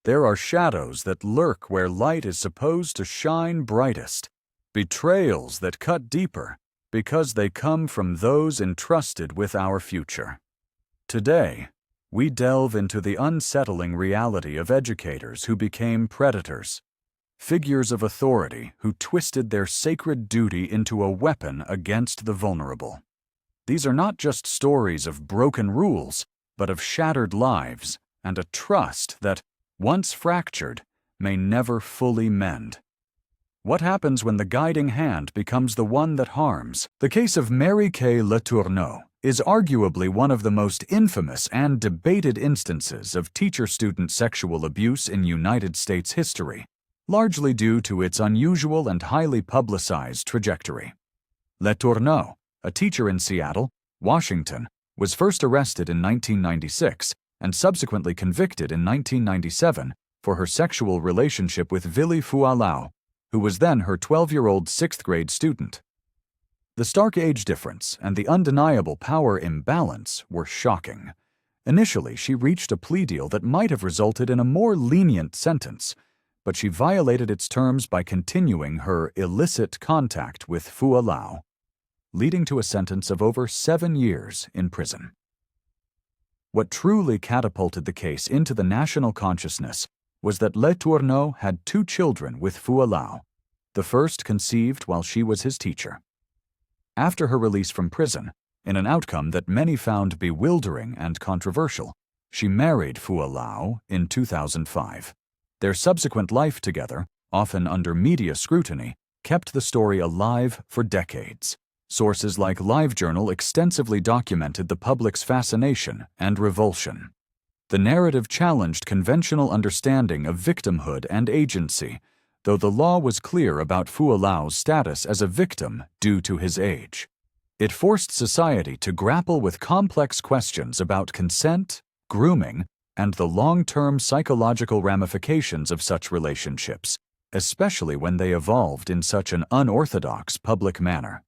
There are shadows that lurk where light is supposed to shine brightest, betrayals that cut deeper because they come from those entrusted with our future. Today, we delve into the unsettling reality of educators who became predators, figures of authority who twisted their sacred duty into a weapon against the vulnerable. These are not just stories of broken rules, but of shattered lives and a trust that, once fractured, may never fully mend. What happens when the guiding hand becomes the one that harms? The case of Mary Kay Letourneau is arguably one of the most infamous and debated instances of teacher-student sexual abuse in United States history, largely due to its unusual and highly publicized trajectory. Letourneau, a teacher in Seattle, Washington, was first arrested in 1996 and subsequently convicted in 1997 for her sexual relationship with Vili Fualau, who was then her 12-year-old sixth-grade student. The stark age difference and the undeniable power imbalance were shocking. Initially, she reached a plea deal that might have resulted in a more lenient sentence, but she violated its terms by continuing her illicit contact with Fualau, leading to a sentence of over 7 years in prison. What truly catapulted the case into the national consciousness was that Letourneau had 2 children with Fualau, the first conceived while she was his teacher. After her release from prison, in an outcome that many found bewildering and controversial, she married Fualau in 2005. Their subsequent life together, often under media scrutiny, kept the story alive for decades. Sources like LiveJournal extensively documented the public's fascination and revulsion. The narrative challenged conventional understanding of victimhood and agency, though the law was clear about Fualau's status as a victim due to his age. It forced society to grapple with complex questions about consent, grooming, and the long-term psychological ramifications of such relationships, especially when they evolved in such an unorthodox public manner.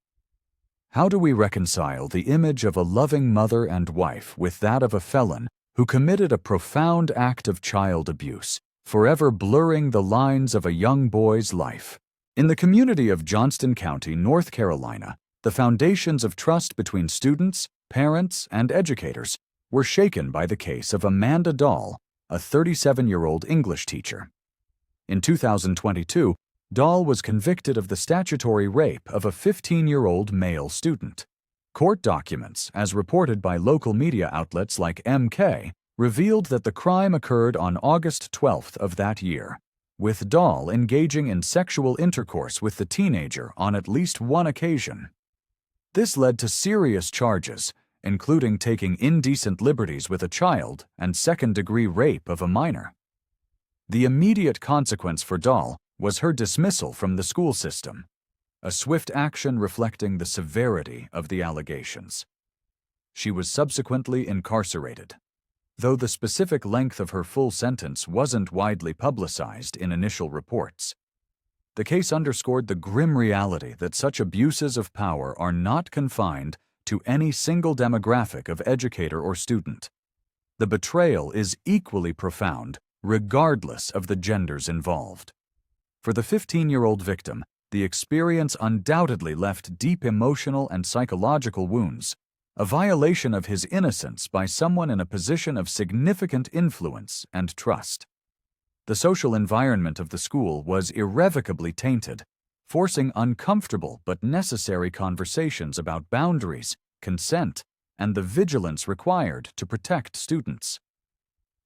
How do we reconcile the image of a loving mother and wife with that of a felon who committed a profound act of child abuse, forever blurring the lines of a young boy's life? In the community of Johnston County, North Carolina, the foundations of trust between students, parents, and educators were shaken by the case of Amanda Dahl, a 37-year-old English teacher. In 2022, Dahl was convicted of the statutory rape of a 15-year-old male student. Court documents, as reported by local media outlets like MK, revealed that the crime occurred on August 12th of that year, with Dahl engaging in sexual intercourse with the teenager on at least one occasion. This led to serious charges, including taking indecent liberties with a child and second-degree rape of a minor. The immediate consequence for Dahl was her dismissal from the school system, a swift action reflecting the severity of the allegations. She was subsequently incarcerated, though the specific length of her full sentence wasn't widely publicized in initial reports. The case underscored the grim reality that such abuses of power are not confined to any single demographic of educator or student. The betrayal is equally profound, regardless of the genders involved. For the 15-year-old victim, the experience undoubtedly left deep emotional and psychological wounds, a violation of his innocence by someone in a position of significant influence and trust. The social environment of the school was irrevocably tainted, forcing uncomfortable but necessary conversations about boundaries, consent, and the vigilance required to protect students.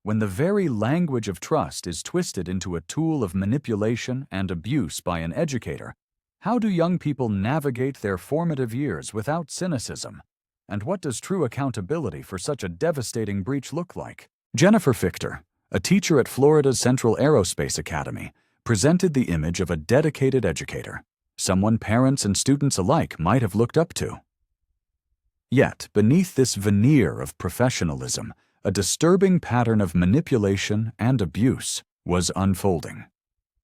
When the very language of trust is twisted into a tool of manipulation and abuse by an educator, how do young people navigate their formative years without cynicism? And what does true accountability for such a devastating breach look like? Jennifer Fichter, a teacher at Florida's Central Aerospace Academy, presented the image of a dedicated educator, someone parents and students alike might have looked up to. Yet, beneath this veneer of professionalism, a disturbing pattern of manipulation and abuse was unfolding.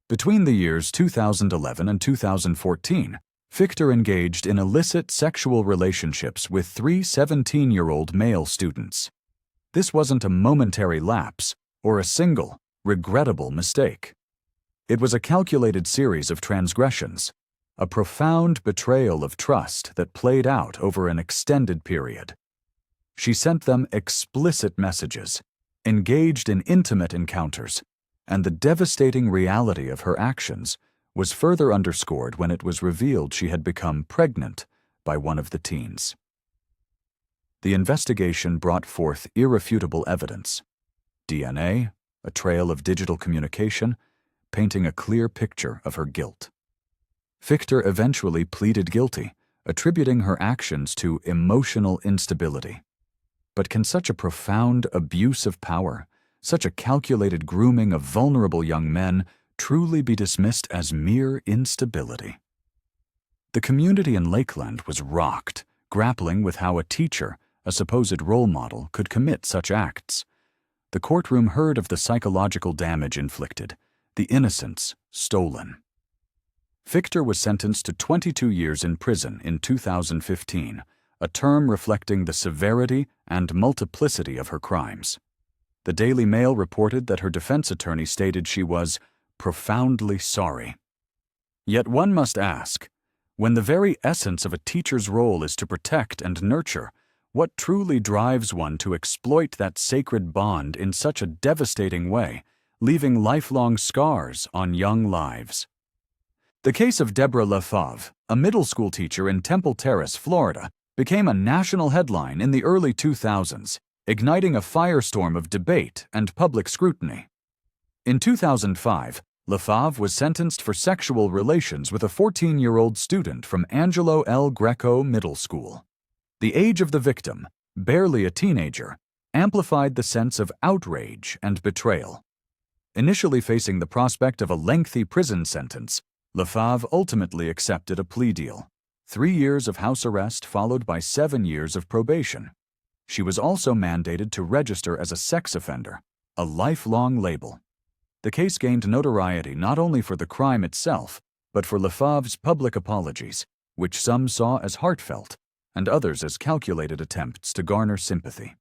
Between the years 2011 and 2014, Fichter engaged in illicit sexual relationships with 3 17-year-old male students. This wasn't a momentary lapse or a single, regrettable mistake. It was a calculated series of transgressions, a profound betrayal of trust that played out over an extended period. She sent them explicit messages, engaged in intimate encounters, and the devastating reality of her actions was further underscored when it was revealed she had become pregnant by one of the teens. The investigation brought forth irrefutable evidence: DNA, a trail of digital communication, painting a clear picture of her guilt. Fichter eventually pleaded guilty, attributing her actions to emotional instability. But can such a profound abuse of power, such a calculated grooming of vulnerable young men, truly be dismissed as mere instability? The community in Lakeland was rocked, grappling with how a teacher, a supposed role model, could commit such acts. The courtroom heard of the psychological damage inflicted, the innocence stolen. Fichter was sentenced to 22 years in prison in 2015, a term reflecting the severity and multiplicity of her crimes. The Daily Mail reported that her defense attorney stated she was profoundly sorry. Yet one must ask, when the very essence of a teacher's role is to protect and nurture, what truly drives one to exploit that sacred bond in such a devastating way, leaving lifelong scars on young lives? The case of Deborah LaFave, a middle school teacher in Temple Terrace, Florida, became a national headline in the early 2000s, igniting a firestorm of debate and public scrutiny. In 2005, LaFave was sentenced for sexual relations with a 14-year-old student from Angelo L. Greco Middle School. The age of the victim, barely a teenager, amplified the sense of outrage and betrayal. Initially facing the prospect of a lengthy prison sentence, LaFave ultimately accepted a plea deal: 3 years of house arrest followed by 7 years of probation. She was also mandated to register as a sex offender, a lifelong label. The case gained notoriety not only for the crime itself, but for LaFave's public apologies, which some saw as heartfelt and others as calculated attempts to garner sympathy.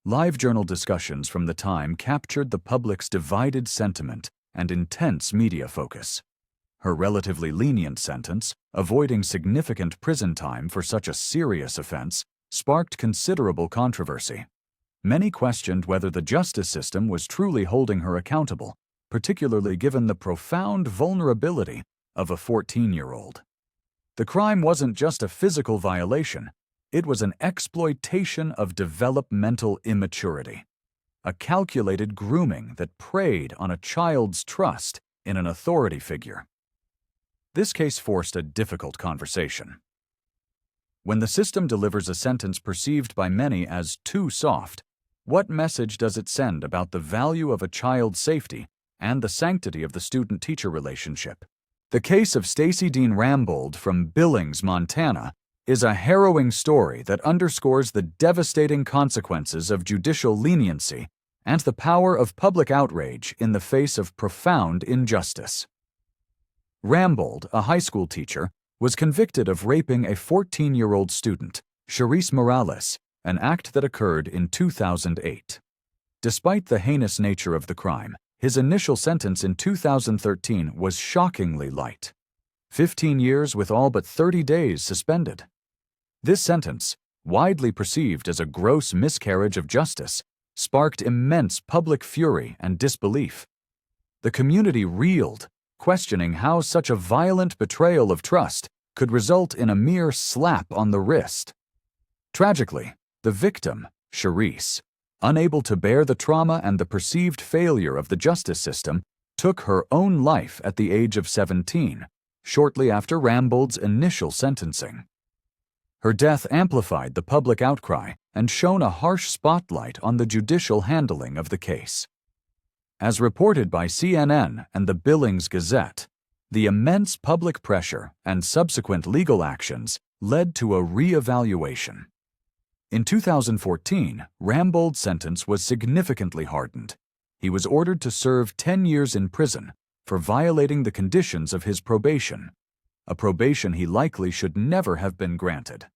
LiveJournal discussions from the time captured the public's divided sentiment and intense media focus. Her relatively lenient sentence, avoiding significant prison time for such a serious offense, sparked considerable controversy. Many questioned whether the justice system was truly holding her accountable, particularly given the profound vulnerability of a 14-year-old. The crime wasn't just a physical violation, it was an exploitation of developmental immaturity, a calculated grooming that preyed on a child's trust in an authority figure. This case forced a difficult conversation. When the system delivers a sentence perceived by many as too soft, what message does it send about the value of a child's safety and the sanctity of the student-teacher relationship? The case of Stacey Dean Rambold from Billings, Montana, is a harrowing story that underscores the devastating consequences of judicial leniency and the power of public outrage in the face of profound injustice. Rambold, a high school teacher, was convicted of raping a 14-year-old student, Charisse Morales, an act that occurred in 2008. Despite the heinous nature of the crime, his initial sentence in 2013 was shockingly light: 15 years with all but 30 days suspended. This sentence, widely perceived as a gross miscarriage of justice, sparked immense public fury and disbelief. The community reeled, questioning how such a violent betrayal of trust could result in a mere slap on the wrist. Tragically, the victim, Charisse, unable to bear the trauma and the perceived failure of the justice system, took her own life at the age of 17, shortly after Rambold's initial sentencing. Her death amplified the public outcry and shone a harsh spotlight on the judicial handling of the case. As reported by CNN and the Billings Gazette, the immense public pressure and subsequent legal actions led to a re-evaluation. In 2014, Rambold's sentence was significantly hardened. He was ordered to serve 10 years in prison for violating the conditions of his probation, a probation he likely should never have been granted.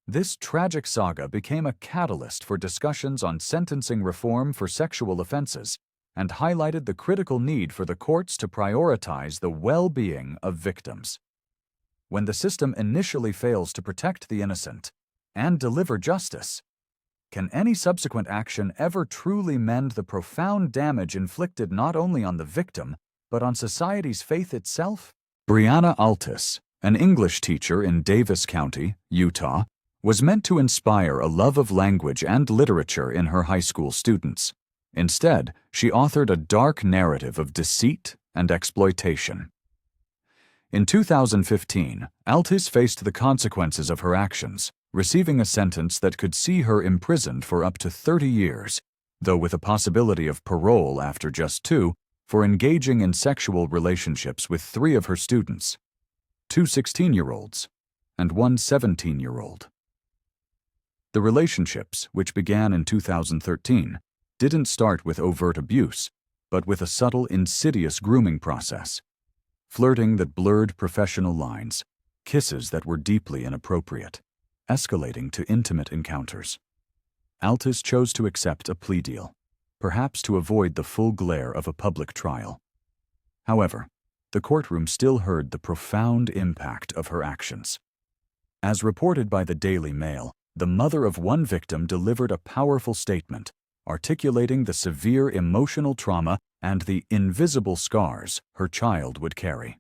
This tragic saga became a catalyst for discussions on sentencing reform for sexual offenses and highlighted the critical need for the courts to prioritize the well-being of victims. When the system initially fails to protect the innocent and deliver justice, can any subsequent action ever truly mend the profound damage inflicted not only on the victim, but on society's faith itself? Brianna Altis, an English teacher in Davis County, Utah, was meant to inspire a love of language and literature in her high school students. Instead, she authored a dark narrative of deceit and exploitation. In 2015, Altis faced the consequences of her actions, receiving a sentence that could see her imprisoned for up to 30 years, though with a possibility of parole after just 2, for engaging in sexual relationships with 3 of her students, 2 16-year-olds and 1 17-year-old. The relationships, which began in 2013, didn't start with overt abuse, but with a subtle, insidious grooming process. Flirting that blurred professional lines, kisses that were deeply inappropriate, escalating to intimate encounters. Altis chose to accept a plea deal, perhaps to avoid the full glare of a public trial. However, the courtroom still heard the profound impact of her actions. As reported by the Daily Mail, the mother of one victim delivered a powerful statement, articulating the severe emotional trauma and the invisible scars her child would carry.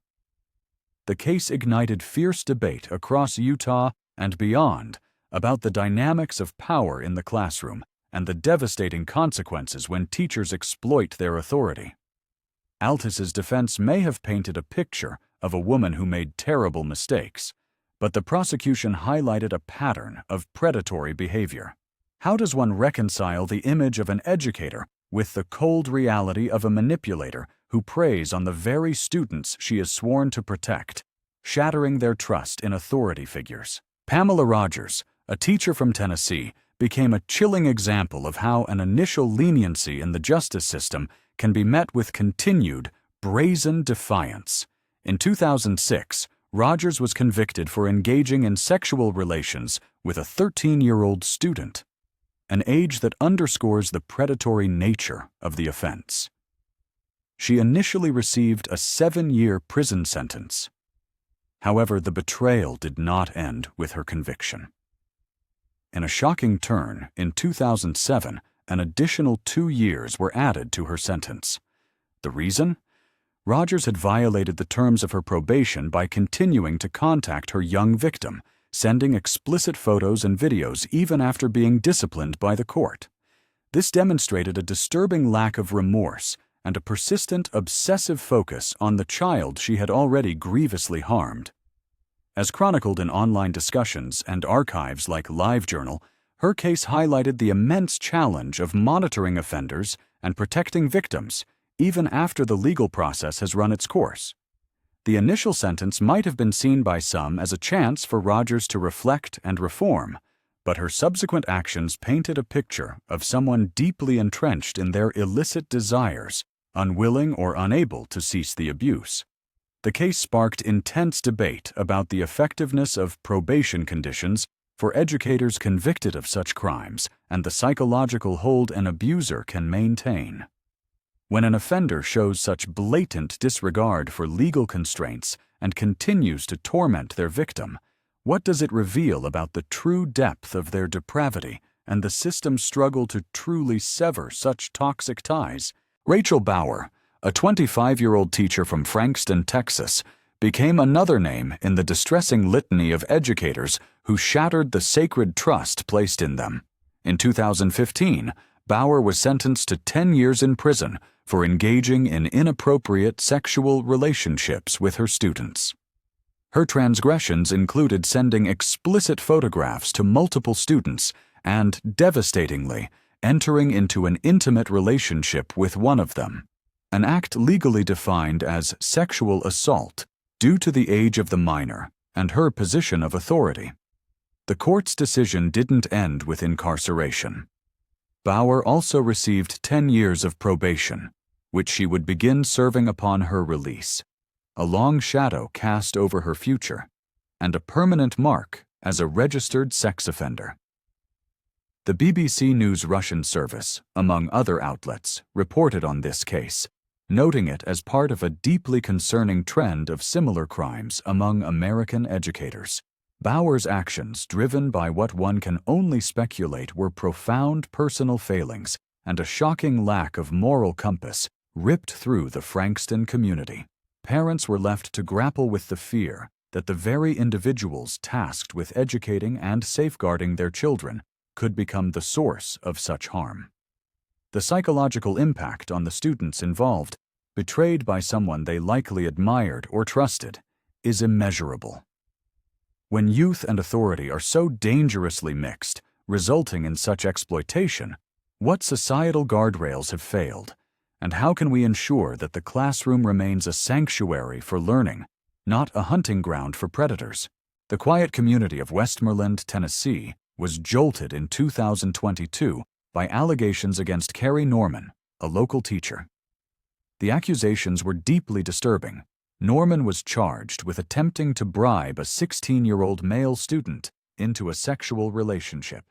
The case ignited fierce debate across Utah and beyond about the dynamics of power in the classroom and the devastating consequences when teachers exploit their authority. Altis's defense may have painted a picture of a woman who made terrible mistakes, but the prosecution highlighted a pattern of predatory behavior. How does one reconcile the image of an educator with the cold reality of a manipulator who preys on the very students she is sworn to protect, shattering their trust in authority figures? Pamela Rogers, a teacher from Tennessee, became a chilling example of how an initial leniency in the justice system can be met with continued, brazen defiance. In 2006, Rogers was convicted for engaging in sexual relations with a 13-year-old student, an age that underscores the predatory nature of the offense. She initially received a 7-year prison sentence. However, the betrayal did not end with her conviction. In a shocking turn, in 2007, an additional 2 years were added to her sentence. The reason? Rogers had violated the terms of her probation by continuing to contact her young victim, sending explicit photos and videos even after being disciplined by the court. This demonstrated a disturbing lack of remorse and a persistent, obsessive focus on the child she had already grievously harmed. As chronicled in online discussions and archives like LiveJournal, her case highlighted the immense challenge of monitoring offenders and protecting victims, even after the legal process has run its course. The initial sentence might have been seen by some as a chance for Rogers to reflect and reform, but her subsequent actions painted a picture of someone deeply entrenched in their illicit desires, unwilling or unable to cease the abuse. The case sparked intense debate about the effectiveness of probation conditions for educators convicted of such crimes and the psychological hold an abuser can maintain. When an offender shows such blatant disregard for legal constraints and continues to torment their victim, what does it reveal about the true depth of their depravity and the system's struggle to truly sever such toxic ties? Rachel Bauer, a 25-year-old teacher from Frankston, Texas, became another name in the distressing litany of educators who shattered the sacred trust placed in them. In 2015, Bauer was sentenced to 10 years in prison for engaging in inappropriate sexual relationships with her students. Her transgressions included sending explicit photographs to multiple students and, devastatingly, entering into an intimate relationship with one of them, an act legally defined as sexual assault due to the age of the minor and her position of authority. The court's decision didn't end with incarceration. Bauer also received 10 years of probation, which she would begin serving upon her release, a long shadow cast over her future, and a permanent mark as a registered sex offender. The BBC News Russian service, among other outlets, reported on this case, noting it as part of a deeply concerning trend of similar crimes among American educators. Bauer's actions, driven by what one can only speculate were profound personal failings and a shocking lack of moral compass, ripped through the Frankston community. Parents were left to grapple with the fear that the very individuals tasked with educating and safeguarding their children could become the source of such harm. The psychological impact on the students involved, betrayed by someone they likely admired or trusted, is immeasurable. When youth and authority are so dangerously mixed, resulting in such exploitation, what societal guardrails have failed, and how can we ensure that the classroom remains a sanctuary for learning, not a hunting ground for predators? The quiet community of Westmoreland, Tennessee, was jolted in 2022 by allegations against Carrie Norman, a local teacher. The accusations were deeply disturbing. Norman was charged with attempting to bribe a 16-year-old male student into a sexual relationship.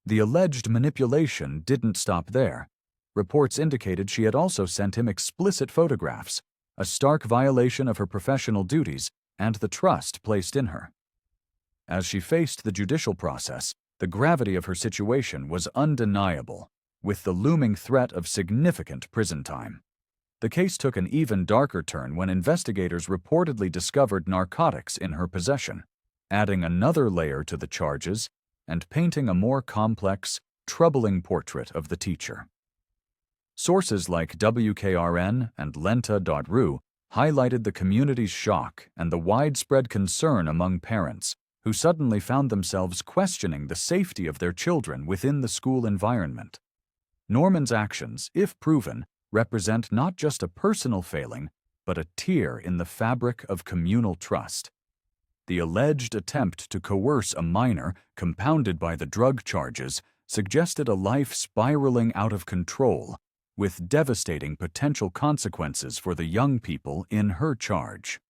The alleged manipulation didn't stop there. Reports indicated she had also sent him explicit photographs, a stark violation of her professional duties and the trust placed in her. As she faced the judicial process, the gravity of her situation was undeniable, with the looming threat of significant prison time. The case took an even darker turn when investigators reportedly discovered narcotics in her possession, adding another layer to the charges and painting a more complex, troubling portrait of the teacher. Sources like WKRN and Lenta.ru highlighted the community's shock and the widespread concern among parents who suddenly found themselves questioning the safety of their children within the school environment. Norman's actions, if proven, represent not just a personal failing, but a tear in the fabric of communal trust. The alleged attempt to coerce a minor, compounded by the drug charges, suggested a life spiraling out of control, with devastating potential consequences for the young people in her charge.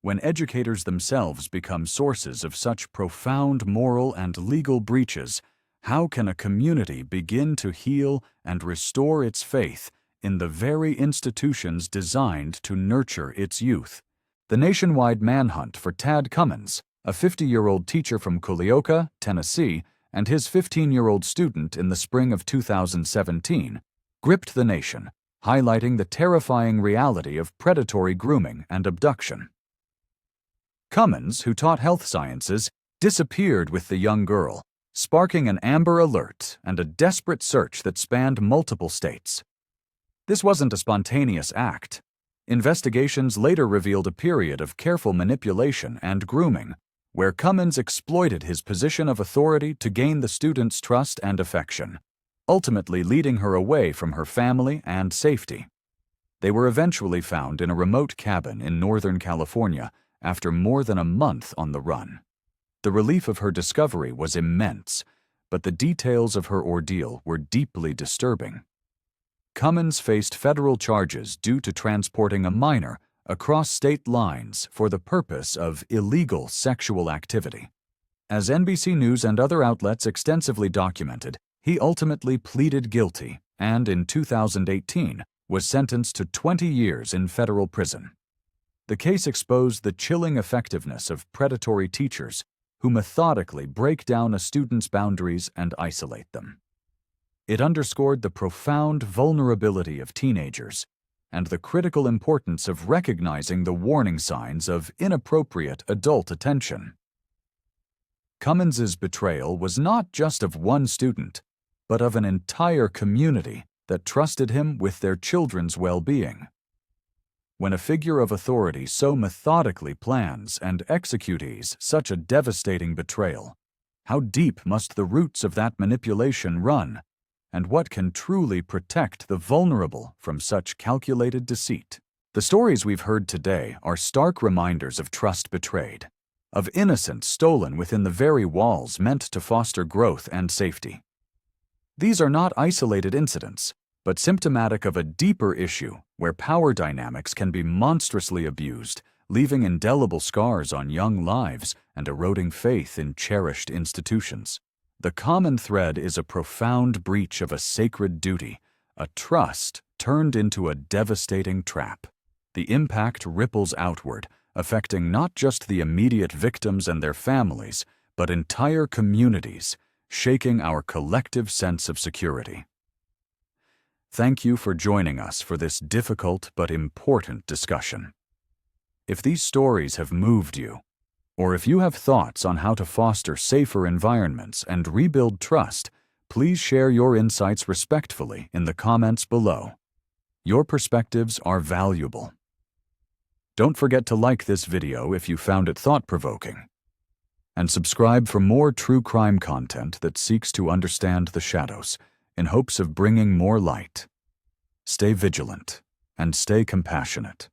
When educators themselves become sources of such profound moral and legal breaches, how can a community begin to heal and restore its faith in the very institutions designed to nurture its youth? The nationwide manhunt for Tad Cummins, a 50-year-old teacher from Culleoka, Tennessee, and his 15-year-old student in the spring of 2017, gripped the nation, highlighting the terrifying reality of predatory grooming and abduction. Cummins, who taught health sciences, disappeared with the young girl, sparking an Amber Alert and a desperate search that spanned multiple states. This wasn't a spontaneous act. Investigations later revealed a period of careful manipulation and grooming, where Cummins exploited his position of authority to gain the student's trust and affection, ultimately leading her away from her family and safety. They were eventually found in a remote cabin in Northern California after more than a month on the run. The relief of her discovery was immense, but the details of her ordeal were deeply disturbing. Cummins faced federal charges due to transporting a minor across state lines for the purpose of illegal sexual activity. As NBC News and other outlets extensively documented, he ultimately pleaded guilty and, in 2018, was sentenced to 20 years in federal prison. The case exposed the chilling effectiveness of predatory teachers who methodically break down a student's boundaries and isolate them. It underscored the profound vulnerability of teenagers and the critical importance of recognizing the warning signs of inappropriate adult attention. Cummins's betrayal was not just of one student, but of an entire community that trusted him with their children's well-being. When a figure of authority so methodically plans and executes such a devastating betrayal, how deep must the roots of that manipulation run, and what can truly protect the vulnerable from such calculated deceit? The stories we've heard today are stark reminders of trust betrayed, of innocence stolen within the very walls meant to foster growth and safety. These are not isolated incidents, but symptomatic of a deeper issue where power dynamics can be monstrously abused, leaving indelible scars on young lives and eroding faith in cherished institutions. The common thread is a profound breach of a sacred duty, a trust turned into a devastating trap. The impact ripples outward, affecting not just the immediate victims and their families, but entire communities, shaking our collective sense of security. Thank you for joining us for this difficult but important discussion. If these stories have moved you, or if you have thoughts on how to foster safer environments and rebuild trust, please share your insights respectfully in the comments below. Your perspectives are valuable. Don't forget to like this video if you found it thought-provoking, and subscribe for more true crime content that seeks to understand the shadows in hopes of bringing more light. Stay vigilant and stay compassionate.